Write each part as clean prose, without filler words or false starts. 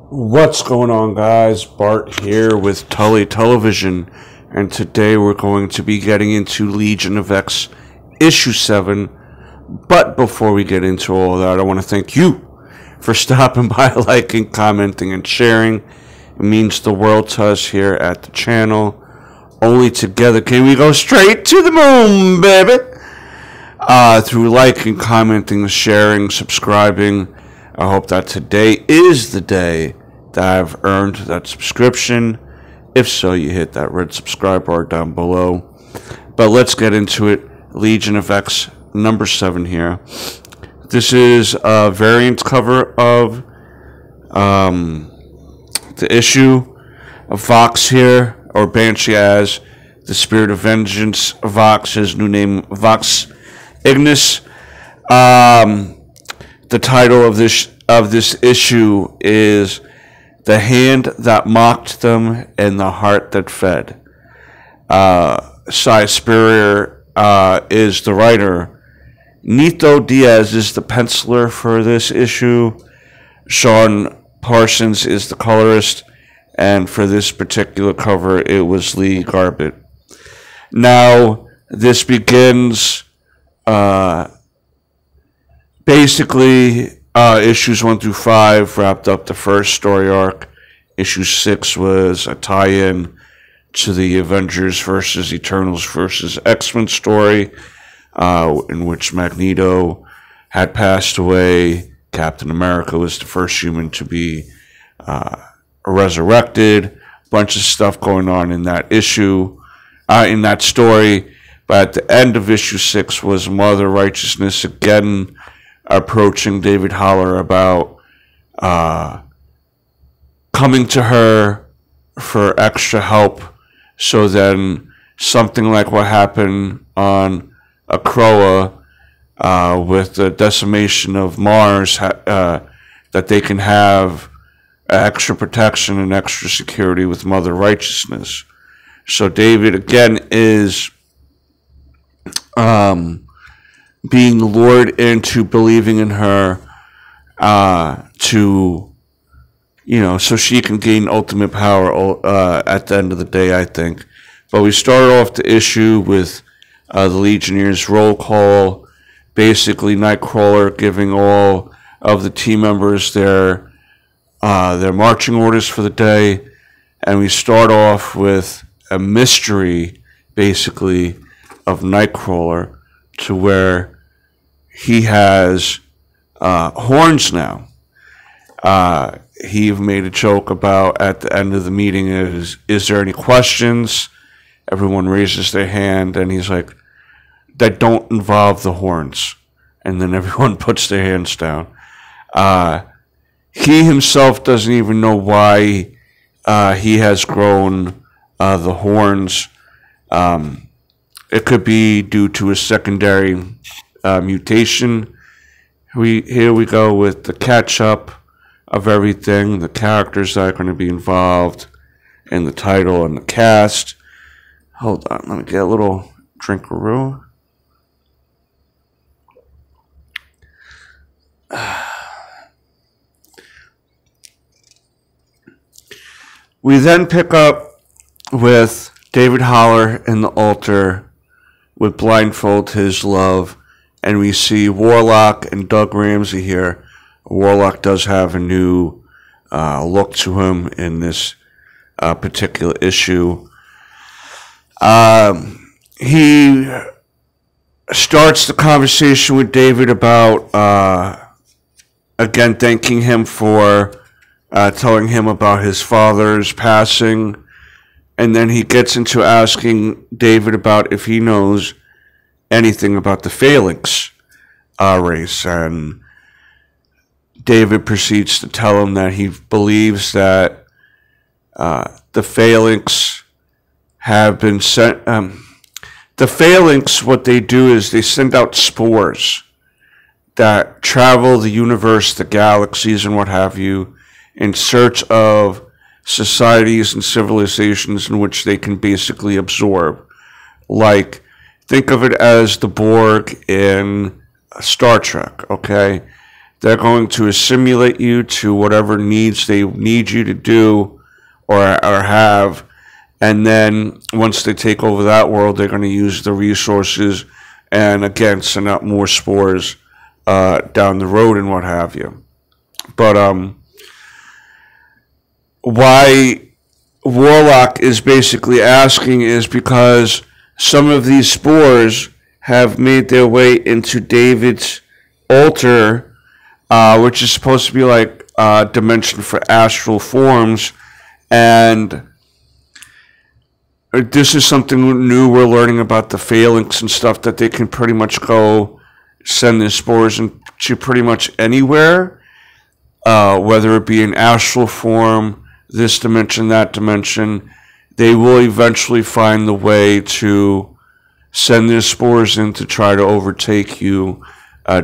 What's going on, guys? Bart here with Tully Television, and today we're going to be getting into Legion of X issue 7. But before we get into all that, I want to thank you for stopping by, liking, commenting, and sharing. It means the world to us here at the channel. Only together can we go straight to the moon, baby! Through liking, commenting, sharing, subscribing. I hope that today is the day that I've earned that subscription. If so, you hit that red subscribe bar down below. But let's get into it. Legion of X number 7 here. This is a variant cover of the issue of Vox here, or Banshee as the Spirit of Vengeance. Vox, his new name, Vox Ignis. The title of this issue is "The Hand That Mocked Them and the Heart That Fed." Cy Spurrier is the writer. Nito Diaz is the penciler for this issue. Sean Parsons is the colorist, and for this particular cover, it was Lee Garbett. Now, this begins basically issues 1 through 5 wrapped up the first story arc. Issue 6 was a tie-in to the Avengers versus Eternals versus X-Men story, in which Magneto had passed away. Captain America was the first human to be resurrected. Bunch of stuff going on in that issue, in that story. But at the end of issue 6 was Mother Righteousness again approaching David Haller about coming to her for extra help. So then something like what happened on Akroa with the decimation of Mars, that they can have extra protection and extra security with Mother Righteousness. So David again is being lured into believing in her so she can gain ultimate power at the end of the day, I think. But we start off the issue with the Legionnaires' roll call. Basically, Nightcrawler giving all of the team members their marching orders for the day. And we start off with a mystery, basically, of Nightcrawler, to where he has horns now. He made a joke about at the end of the meeting is there any questions? Everyone raises their hand, and he's like, that don't involve the horns. And then everyone puts their hands down. He himself doesn't even know why he has grown the horns. It could be due to a secondary mutation. Here we go with the catch-up of everything, the characters that are going to be involved, and the title and the cast. Hold on, let me get a little drinkaroo. We then pick up with David Haller in the altar with Blindfold, his love, and we see Warlock and Doug Ramsey here. Warlock does have a new look to him in this particular issue. He starts the conversation with David about, again, thanking him for telling him about his father's passing. And then he gets into asking David about if he knows anything about the Phalanx race. And David proceeds to tell him that he believes that the Phalanx have been sent. The Phalanx, what they do is they send out spores that travel the universe, the galaxies, and what have you, in search of societies and civilizations in which they can basically absorb. Like, think of it as the Borg in Star Trek, okay? They're going to assimilate you to whatever needs they need you to do or have. And then once they take over that world, they're going to use the resources and, again, send out more spores down the road and what have you. But why Warlock is basically asking is because some of these spores have made their way into David's altar, which is supposed to be like a dimension for astral forms. And this is something new we're learning about the Phalanx and stuff, that they can pretty much go send their spores into pretty much anywhere, whether it be in astral form, this dimension, that dimension. They will eventually find the way to send their spores in to try to overtake you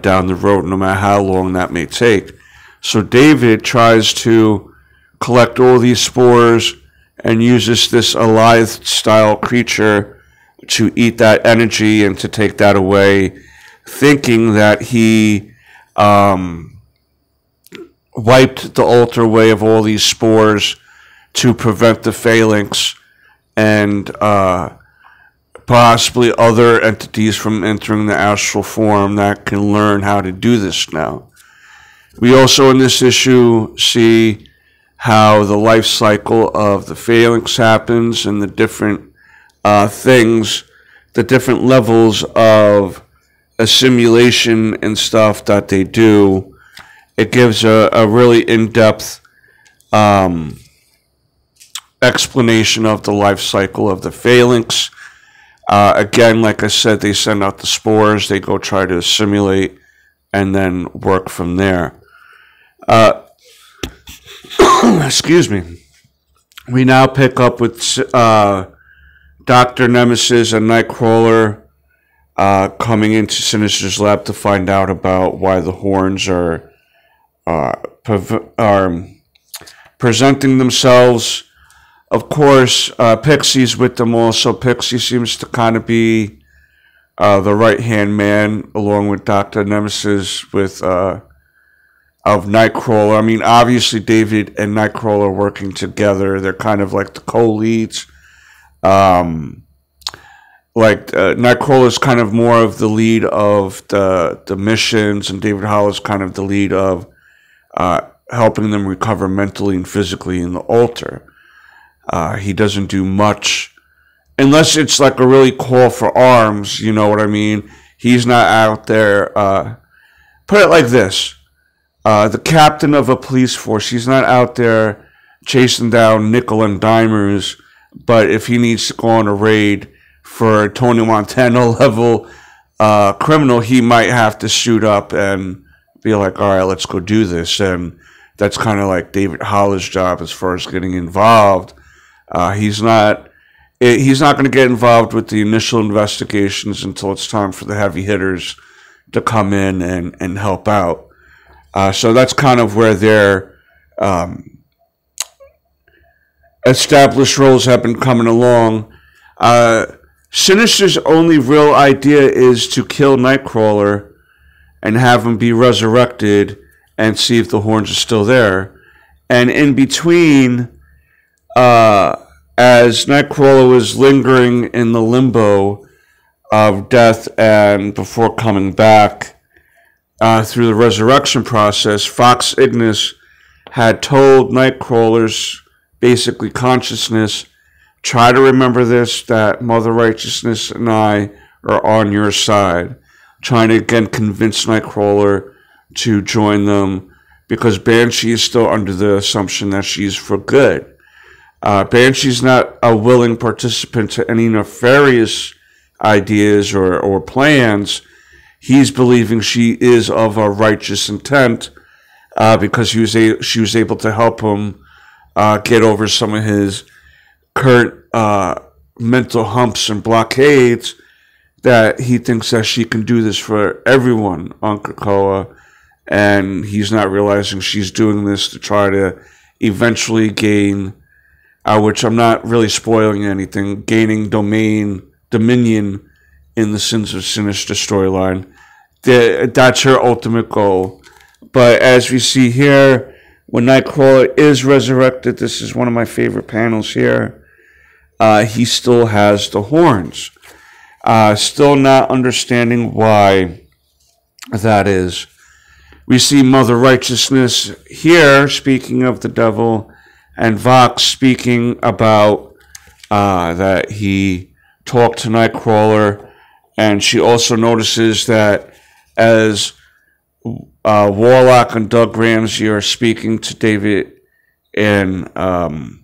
down the road, no matter how long that may take. So David tries to collect all these spores and uses this Alioth-style creature to eat that energy and to take that away, thinking that he wiped the altar away of all these spores to prevent the Phalanx and possibly other entities from entering the astral form that can learn how to do this now. We also in this issue see how the life cycle of the Phalanx happens and the different things, the different levels of assimilation and stuff that they do. It gives a really in-depth explanation of the life cycle of the Phalanx. Again, like I said, they send out the spores, they go try to assimilate, and then work from there. Excuse me. We now pick up with Dr. Nemesis and Nightcrawler coming into Sinister's lab to find out about why the horns are presenting themselves. Of course, Pixie's with them also. Pixie seems to kind of be the right-hand man, along with Dr. Nemesis, with of Nightcrawler. I mean, obviously, David and Nightcrawler are working together. They're kind of like the co-leads. Nightcrawler is kind of more of the lead of the missions, and David Hollow is kind of the lead of helping them recover mentally and physically in the altar. He doesn't do much unless it's like a really call for arms, you know what I mean? He's not out there. Put it like this. The captain of a police force, he's not out there chasing down nickel and dimers, but if he needs to go on a raid for a Tony Montana level criminal, he might have to suit up and be like, all right, let's go do this. And that's kind of like David Hollow's job as far as getting involved. He's not going to get involved with the initial investigations until it's time for the heavy hitters to come in and help out. So that's kind of where their established roles have been coming along. Sinister's only real idea is to kill Nightcrawler and have him be resurrected and see if the horns are still there. And in between, as Nightcrawler was lingering in the limbo of death and before coming back through the resurrection process, Fox Ignis had told Nightcrawler's basically consciousness, try to remember this, that Mother Righteousness and I are on your side. Trying to again convince Nightcrawler to join them because Banshee is still under the assumption that she's for good. Banshee's not a willing participant to any nefarious ideas or plans. He's believing she is of a righteous intent because she was able to help him get over some of his current mental humps and blockades, that he thinks that she can do this for everyone on Krakoa, and he's not realizing she's doing this to try to eventually gain, which I'm not really spoiling anything, gaining dominion in the Sins of Sinister storyline. That's her ultimate goal. But as we see here, when Nightcrawler is resurrected, this is one of my favorite panels here, he still has the horns. Still not understanding why that is. We see Mother Righteousness here, speaking of the devil, and Vox speaking about that he talked to Nightcrawler, and she also notices that as Warlock and Doug Ramsey are speaking to David in the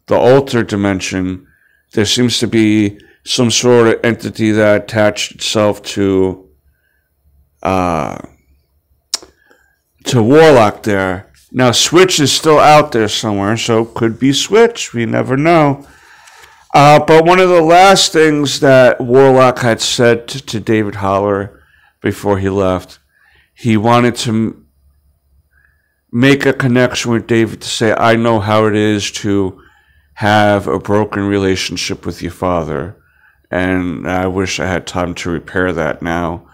altar dimension, there seems to be some sort of entity that attached itself to Warlock there. Now, Switch is still out there somewhere, so it could be Switch. We never know. But one of the last things that Warlock had said to David Haller before he left, he wanted to make a connection with David to say, I know how it is to have a broken relationship with your father, and I wish I had time to repair that now.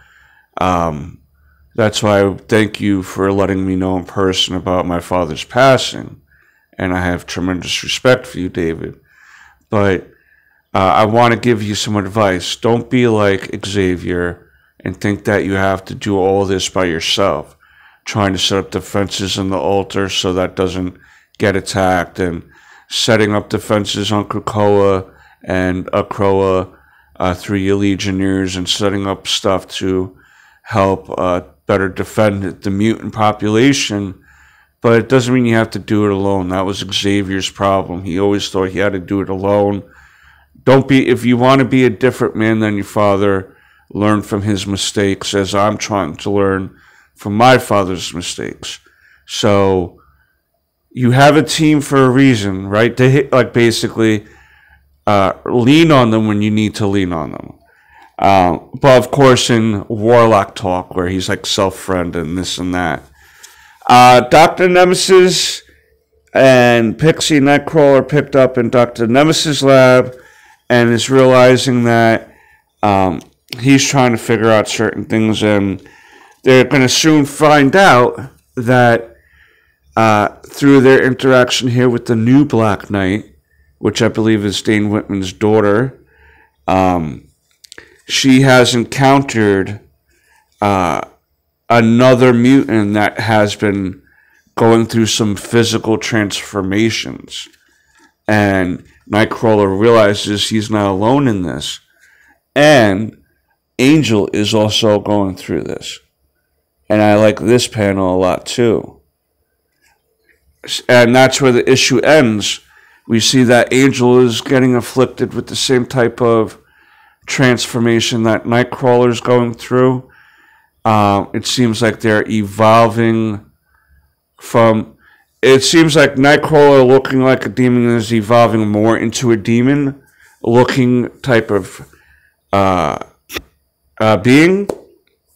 That's why I thank you for letting me know in person about my father's passing, and I have tremendous respect for you, David. But I want to give you some advice. Don't be like Xavier and think that you have to do all this by yourself, trying to set up defenses in the altar so that doesn't get attacked, and setting up defenses on Krakoa and Akroa through your Legionnaires, and setting up stuff to help better defend the mutant population. But it doesn't mean you have to do it alone. That was Xavier's problem. He always thought he had to do it alone. If you want to be a different man than your father, learn from his mistakes, as I'm trying to learn from my father's mistakes. So you have a team for a reason, right? They basically lean on them when you need to lean on them. But of course, in Warlock talk, where he's like self-friend and this and that, Dr. Nemesis and Pixie Nightcrawler picked up in Dr. Nemesis' lab and is realizing that he's trying to figure out certain things, and they're going to soon find out that through their interaction here with the new Black Knight, which I believe is Dane Whitman's daughter, she has encountered another mutant that has been going through some physical transformations. And Nightcrawler realizes he's not alone in this. And Angel is also going through this. And I like this panel a lot too. And that's where the issue ends. We see that Angel is getting afflicted with the same type of transformation that Nightcrawler is going through. It seems like they're evolving from... It seems like Nightcrawler looking like a demon is evolving more into a demon-looking type of being.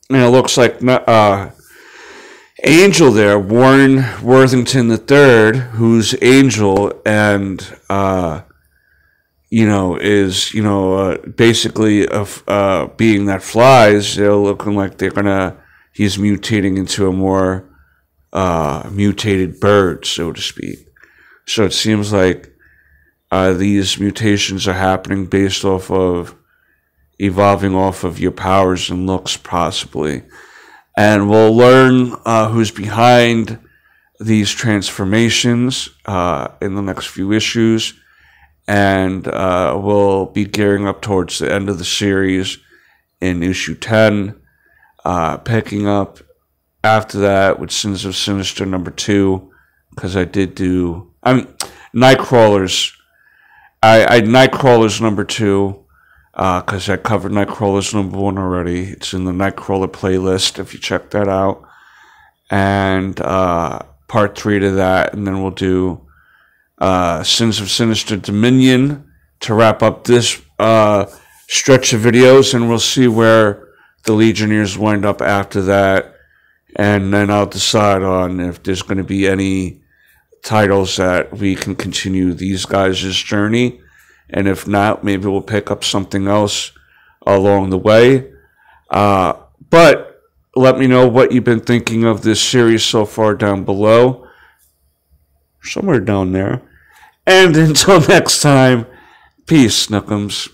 And it looks like Angel there, Warren Worthington III, who's Angel, and is basically a being that flies. They're looking like he's mutating into a more mutated bird, so to speak. So it seems like these mutations are happening based off of evolving off of your powers and looks, possibly. And we'll learn who's behind these transformations in the next few issues. And we'll be gearing up towards the end of the series in issue 10, picking up after that with Sins of Sinister #2, because I did do... Nightcrawler's... Nightcrawler's #2, because I covered Nightcrawler's #1 already. It's in the Nightcrawler playlist, if you check that out. And part 3 to that, and then we'll do Sins of Sinister Dominion to wrap up this stretch of videos, and we'll see where the Legionnaires wind up after that. And then I'll decide on if there's going to be any titles that we can continue these guys' journey. And if not, maybe we'll pick up something else along the way. But Let me know what you've been thinking of this series so far down below. Somewhere down there. And until next time, peace, Snookums.